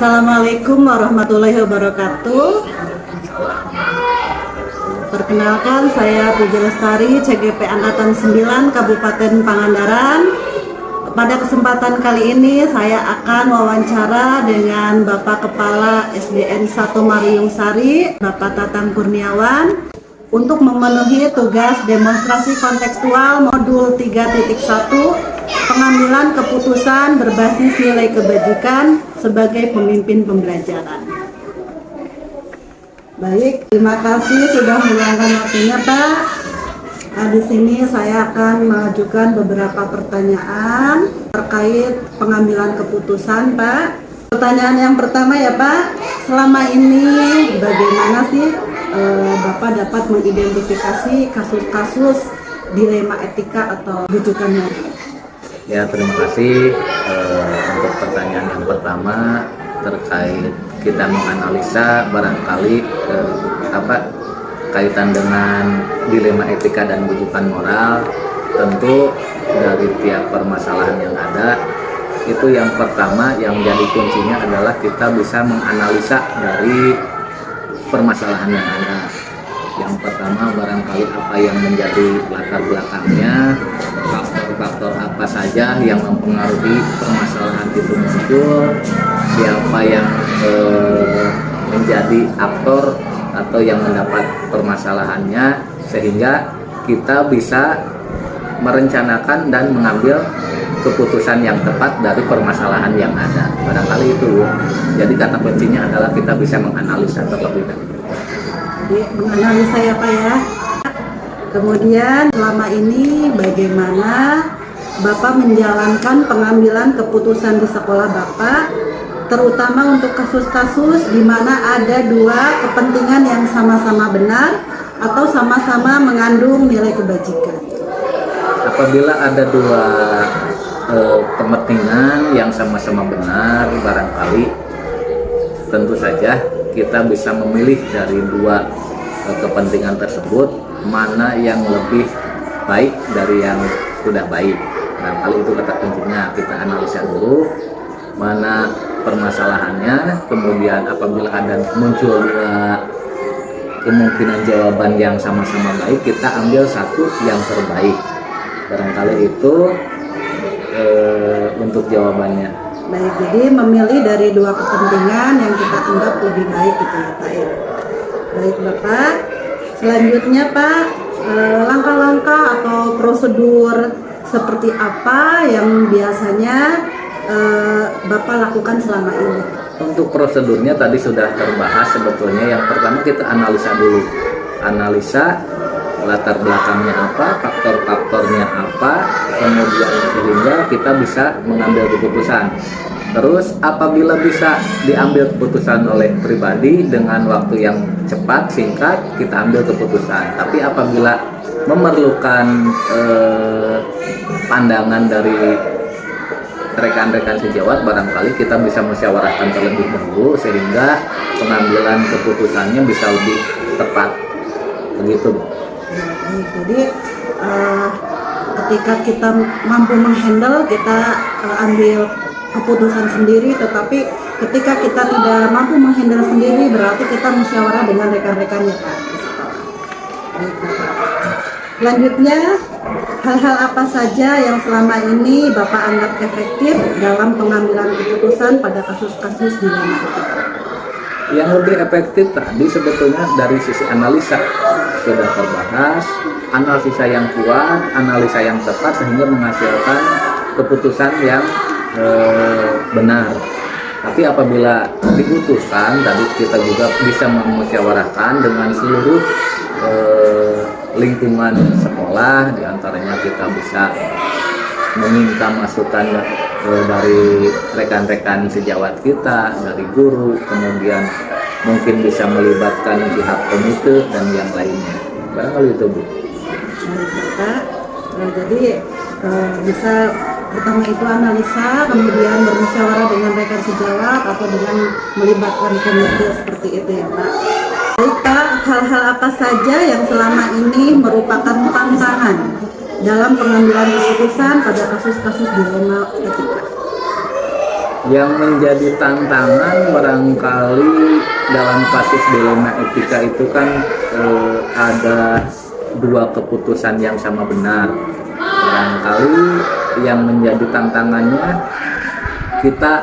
Assalamualaikum warahmatullahi wabarakatuh. Perkenalkan, saya Puji Lestari, CGP Angkatan 9 Kabupaten Pangandaran. Pada kesempatan kali ini saya akan wawancara dengan Bapak Kepala SDN 1 Mariung Sari, Bapak Tatang Kurniawan, untuk memenuhi tugas demonstrasi kontekstual modul 3.1 pengambilan keputusan berbasis nilai kebajikan sebagai pemimpin pembelajaran. Baik, terima kasih sudah meluangkan waktunya, Pak. Di sini saya akan mengajukan beberapa pertanyaan terkait pengambilan keputusan, Pak. Pertanyaan yang pertama ya, Pak, selama ini bagaimana sih Bapak dapat mengidentifikasi kasus-kasus dilema etika atau rujukan moral? Ya, terima kasih untuk pertanyaan yang pertama terkait kita menganalisa barangkali kaitan dengan dilema etika dan rujukan moral. Tentu dari tiap permasalahan yang ada, itu yang pertama yang jadi kuncinya adalah kita bisa menganalisa dari permasalahan yang ada. Yang pertama barangkali apa yang menjadi latar belakangnya, faktor-faktor apa saja yang mempengaruhi permasalahan itu muncul, siapa yang menjadi aktor atau yang mendapat permasalahannya, sehingga kita bisa merencanakan dan mengambil keputusan yang tepat dari permasalahan yang ada. Barangkali itu. Jadi kata kuncinya adalah kita bisa menganalisa terlebih dahulu. Menganalisa ya, Pak ya. Kemudian selama ini bagaimana Bapak menjalankan pengambilan keputusan di sekolah Bapak, terutama untuk kasus-kasus di mana ada dua kepentingan yang sama-sama benar atau sama-sama mengandung nilai kebajikan. Apabila ada dua kepentingan yang sama-sama benar, barangkali tentu saja kita bisa memilih dari dua kepentingan tersebut mana yang lebih baik dari yang sudah baik. Nah, kali itu kata kuncinya kita analisa dulu mana permasalahannya, kemudian apabila ada muncul kemungkinan jawaban yang sama-sama baik, kita ambil satu yang terbaik. Barangkali itu untuk jawabannya. Baik, jadi memilih dari dua kepentingan yang kita anggap lebih baik gitu ya, Pak ya. Baik Bapak, selanjutnya Pak, langkah-langkah atau prosedur seperti apa yang biasanya Bapak lakukan selama ini? Untuk prosedurnya tadi sudah terbahas sebetulnya. Yang pertama kita analisa dulu, analisa latar belakangnya apa, faktor-faktornya apa, kemudian sehingga kita bisa mengambil keputusan. Terus apabila bisa diambil keputusan oleh pribadi dengan waktu yang cepat, singkat, kita ambil keputusan. Tapi apabila memerlukan pandangan dari rekan-rekan sejawat, barangkali kita bisa musyawarahkan terlebih dahulu sehingga pengambilan keputusannya bisa lebih tepat. Begitu, Bu. Jadi ketika kita mampu menghandle, kita ambil keputusan sendiri. Tetapi ketika kita tidak mampu menghandle sendiri, berarti kita musyawarah dengan rekan-rekannya, Pak. Selanjutnya, hal-hal apa saja yang selama ini Bapak anggap efektif dalam pengambilan keputusan pada kasus-kasus dilema etika? Yang lebih efektif tadi sebetulnya dari sisi analisa sudah terbahas, analisa yang kuat, analisa yang tepat sehingga menghasilkan keputusan yang benar. Tapi apabila diputuskan, tadi kita juga bisa memusyawarahkan dengan seluruh lingkungan sekolah, diantaranya kita bisa meminta masukan dari rekan-rekan sejawat kita, dari guru, kemudian mungkin bisa melibatkan pihak komite dan yang lainnya. Barangkali itu, Bu. Baik, Pak. Jadi bisa pertama itu analisa, kemudian bermusyawarah dengan rekan sejawat atau dengan melibatkan komite seperti itu ya, Pak. Baik, Pak, hal-hal apa saja yang selama ini merupakan tantangan dalam pengambilan keputusan pada kasus-kasus dilema etika? Yang menjadi tantangan barangkali dalam kasus dilema etika itu kan ada dua keputusan yang sama benar. Barangkali yang menjadi tantangannya kita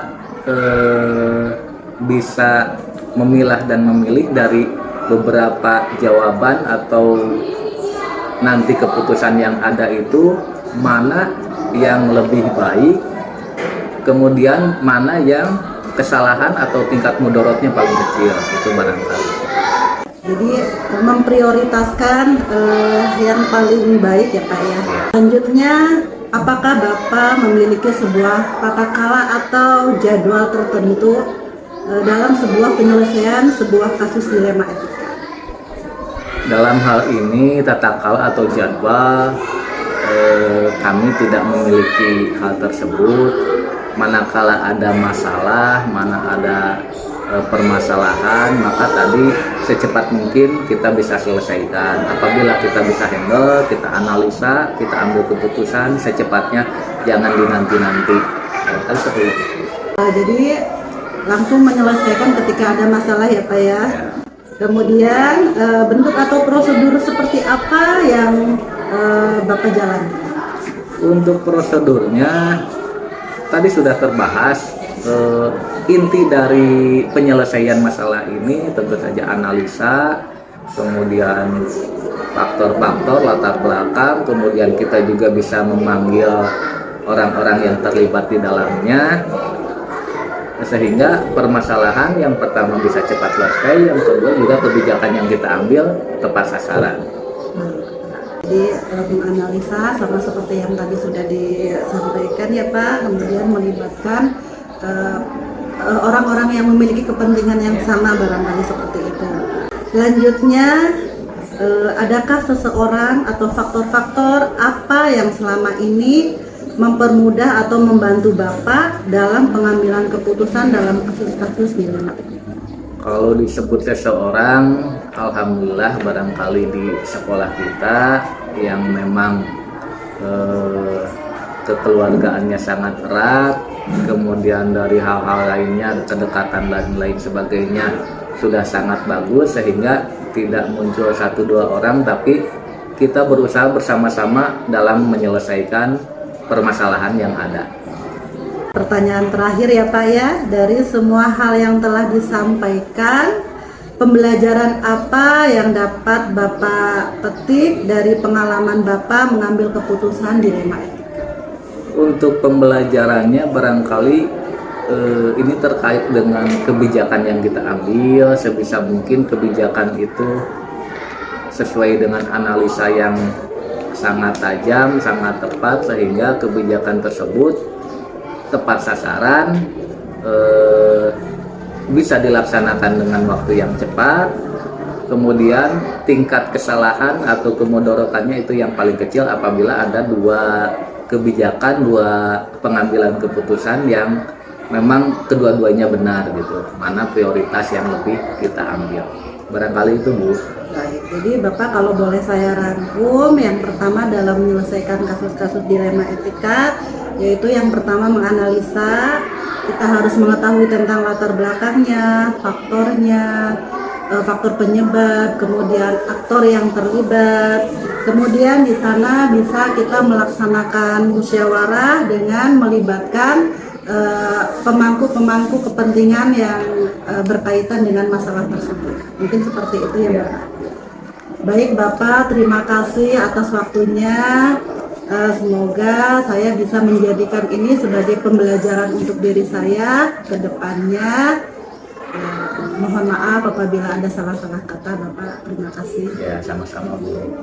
bisa memilah dan memilih dari beberapa jawaban atau nanti keputusan yang ada itu mana yang lebih baik, kemudian mana yang kesalahan atau tingkat mudorotnya paling kecil, itu barangkali. Jadi memprioritaskan yang paling baik ya Pak ya. Selanjutnya, apakah Bapak memiliki sebuah tata kala atau jadwal tertentu dalam sebuah penyelesaian sebuah kasus dilema etika? Dalam hal ini tata kala atau jadwal kami tidak memiliki hal tersebut. Manakala ada masalah, mana ada permasalahan, maka tadi secepat mungkin kita bisa selesaikan. Apabila kita bisa handle, kita analisa, kita ambil keputusan secepatnya, jangan dinanti-nanti. Kan seperti itu. Jadi langsung menyelesaikan ketika ada masalah ya Pak ya. Kemudian bentuk atau prosedur seperti apa yang Bapak jalankan? Untuk prosedurnya tadi sudah terbahas. Inti dari penyelesaian masalah ini tentu saja analisa, kemudian faktor-faktor latar belakang, kemudian kita juga bisa memanggil orang-orang yang terlibat di dalamnya, sehingga permasalahan yang pertama bisa cepat selesai, yang kedua juga kebijakan yang kita ambil tepat sasaran. Jadi menganalisa sama seperti yang tadi sudah disampaikan ya Pak, kemudian melibatkan orang-orang yang memiliki kepentingan yang sama barangkali seperti itu. Selanjutnya, adakah seseorang atau faktor-faktor apa yang selama ini mempermudah atau membantu Bapak dalam pengambilan keputusan dalam kasus-kasus dilema? Kalau disebut seseorang, alhamdulillah barangkali di sekolah kita yang memang kekeluargaannya sangat erat, kemudian dari hal-hal lainnya, kedekatan dan lain sebagainya sudah sangat bagus, sehingga tidak muncul 1-2 orang, tapi kita berusaha bersama-sama dalam menyelesaikan permasalahan yang ada. Pertanyaan terakhir ya Pak ya, dari semua hal yang telah disampaikan, pembelajaran apa yang dapat Bapak petik dari pengalaman Bapak mengambil keputusan dilema etika? Untuk pembelajarannya barangkali ini terkait dengan kebijakan yang kita ambil. Sebisa mungkin kebijakan itu sesuai dengan analisa yang sangat tajam, sangat tepat, sehingga kebijakan tersebut tepat sasaran, bisa dilaksanakan dengan waktu yang cepat, kemudian tingkat kesalahan atau kemudorotannya itu yang paling kecil apabila ada dua kebijakan, dua pengambilan keputusan yang memang kedua-duanya benar gitu, mana prioritas yang lebih kita ambil. Barangkali itu Bu. Baik, jadi Bapak kalau boleh saya rangkum, yang pertama dalam menyelesaikan kasus-kasus dilema etika, yaitu yang pertama menganalisa, kita harus mengetahui tentang latar belakangnya, faktornya, faktor penyebab, kemudian aktor yang terlibat. Kemudian di sana bisa kita melaksanakan musyawarah dengan melibatkan pemangku-pemangku kepentingan yang berkaitan dengan masalah tersebut. Mungkin seperti itu ya Bapak. Baik Bapak, terima kasih atas waktunya. Semoga saya bisa menjadikan ini sebagai pembelajaran untuk diri saya ke depannya. Mohon maaf apabila ada salah-salah kata Bapak. Terima kasih. Ya, sama-sama Bu.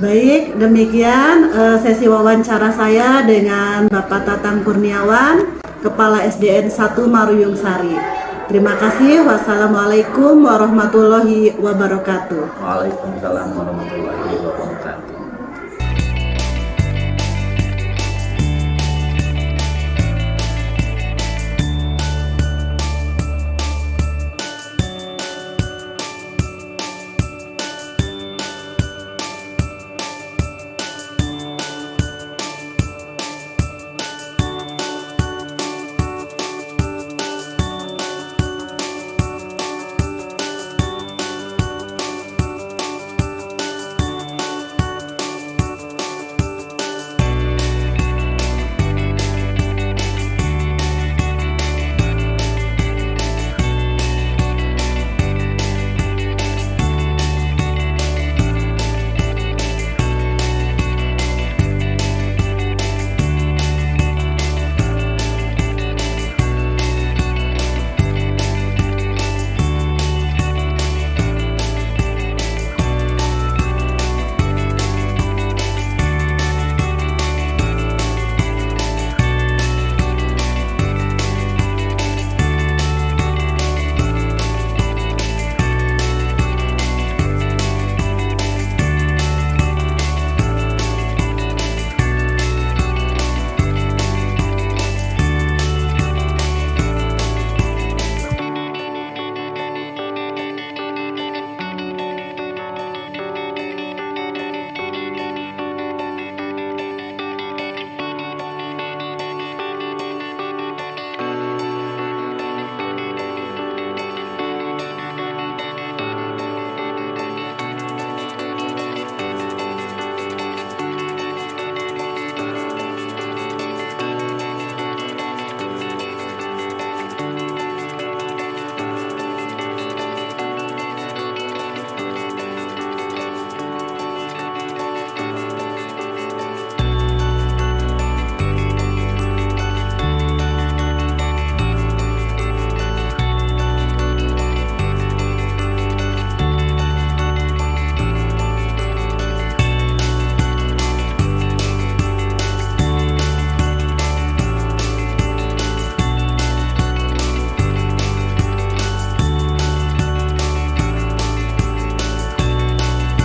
Baik, demikian sesi wawancara saya dengan Bapak Tatang Kurniawan, Kepala SDN 1 Maruyung Sari. Terima kasih. Wassalamualaikum warahmatullahi wabarakatuh. Waalaikumsalam warahmatullahi wabarakatuh.